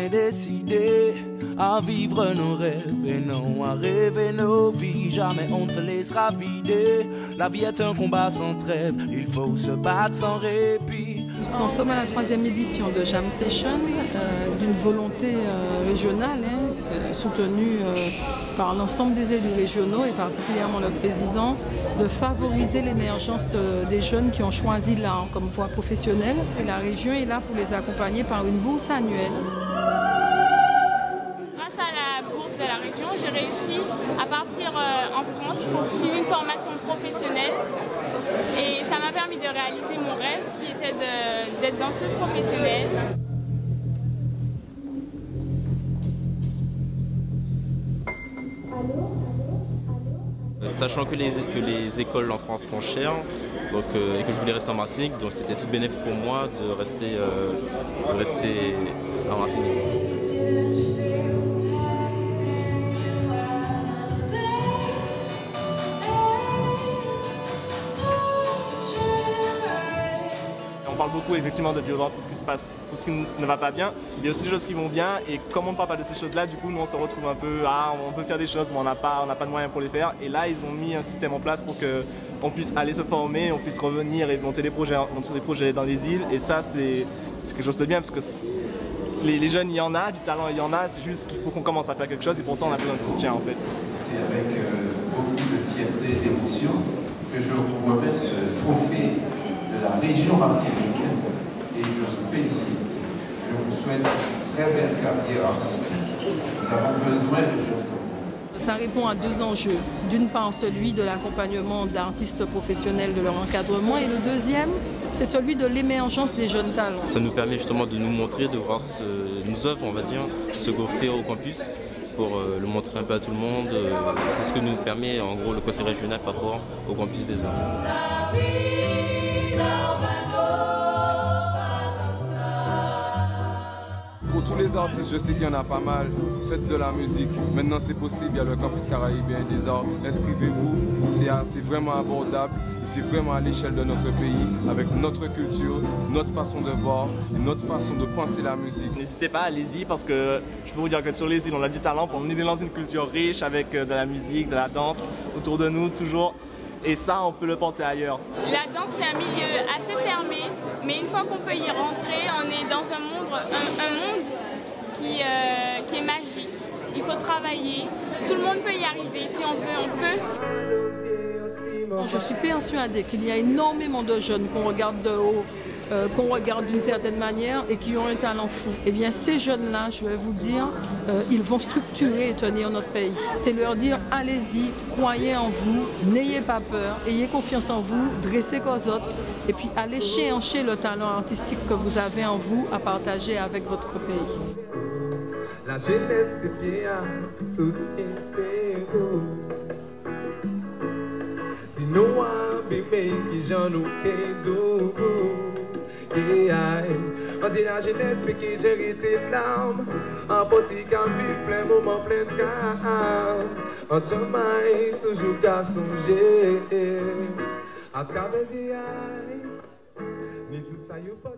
est décidé à vivre nos rêves et non à rêver nos vies. Jamais on ne se laissera vider. La vie est un combat sans trêve, il faut se battre sans répit. Nous en sommes à la 3e édition de Jam Session, d'une volonté régionale, soutenue par l'ensemble des élus régionaux et particulièrement le président, de favoriser l'émergence des jeunes qui ont choisi l'art comme voie professionnelle. Et la région est là pour les accompagner par une bourse annuelle. Grâce à la bourse de la région, j'ai réussi à partir en France pour suivre une formation professionnelle. Et ça m'a permis de réaliser mon rêve qui était d'être danseuse professionnelle. Sachant que les écoles en France sont chères donc, et que je voulais rester en Martinique, donc c'était tout bénéfique pour moi de rester en Martinique. On parle beaucoup effectivement de violence, tout ce qui se passe, tout ce qui ne va pas bien. Il y a aussi des choses qui vont bien et comme on ne parle pas de ces choses-là, du coup nous on se retrouve un peu, on peut faire des choses mais on n'a pas de moyens pour les faire. Et là ils ont mis un système en place pour qu'on puisse aller se former, on puisse revenir et monter des projets dans les îles. Et ça c'est quelque chose de bien parce que les jeunes il y en a, du talent il y en a, c'est juste qu'il faut qu'on commence à faire quelque chose et pour ça on a besoin de soutien en fait. C'est avec beaucoup de fierté et d'émotion que je vous remets ce trophée de la région martiniquaine et je vous félicite. Je vous souhaite une très belle carrière artistique. Nous avons besoin de jeunes comme vous. Ça répond à 2 enjeux. D'une part, celui de l'accompagnement d'artistes professionnels, de leur encadrement, et le deuxième, c'est celui de l'émergence des jeunes talents. Ça nous permet justement de nous montrer, de voir nos œuvres, on va dire, ce qu'on fait au campus, pour le montrer un peu à tout le monde. C'est ce que nous permet en gros le conseil régional par rapport au campus des arts. Pour tous les artistes, je sais qu'il y en a pas mal. Faites de la musique. Maintenant, c'est possible. Il y a le campus caribéen des arts. Inscrivez-vous. C'est vraiment abordable. C'est vraiment à l'échelle de notre pays, avec notre culture, notre façon de voir et notre façon de penser la musique. N'hésitez pas, allez-y parce que je peux vous dire que sur les îles, on a du talent. On est dans une culture riche avec de la musique, de la danse autour de nous, toujours. Et ça, on peut le porter ailleurs. La danse, c'est un milieu assez fermé, mais une fois qu'on peut y rentrer, on est dans un monde qui est magique. Il faut travailler. Tout le monde peut y arriver. Si on veut, on peut. Je suis persuadée qu'il y a énormément de jeunes qu'on regarde de haut, qu'on regarde d'une certaine manière et qui ont un talent fou. Eh bien, ces jeunes-là, je vais vous dire, ils vont structurer et tenir notre pays. C'est leur dire, allez-y, croyez en vous, n'ayez pas peur, ayez confiance en vous, dressez cozotte et puis allez chéancher le talent artistique que vous avez en vous à partager avec votre pays. La jeunesse, c'est bien la société. Si nous abîmés qui j'en nous qu'est parce que la jeunesse mais qui gère tes larmes en possible qu'en vivre plein moment plein de calme en jamais toujours qu'à songer à travers les ni tout ça you pas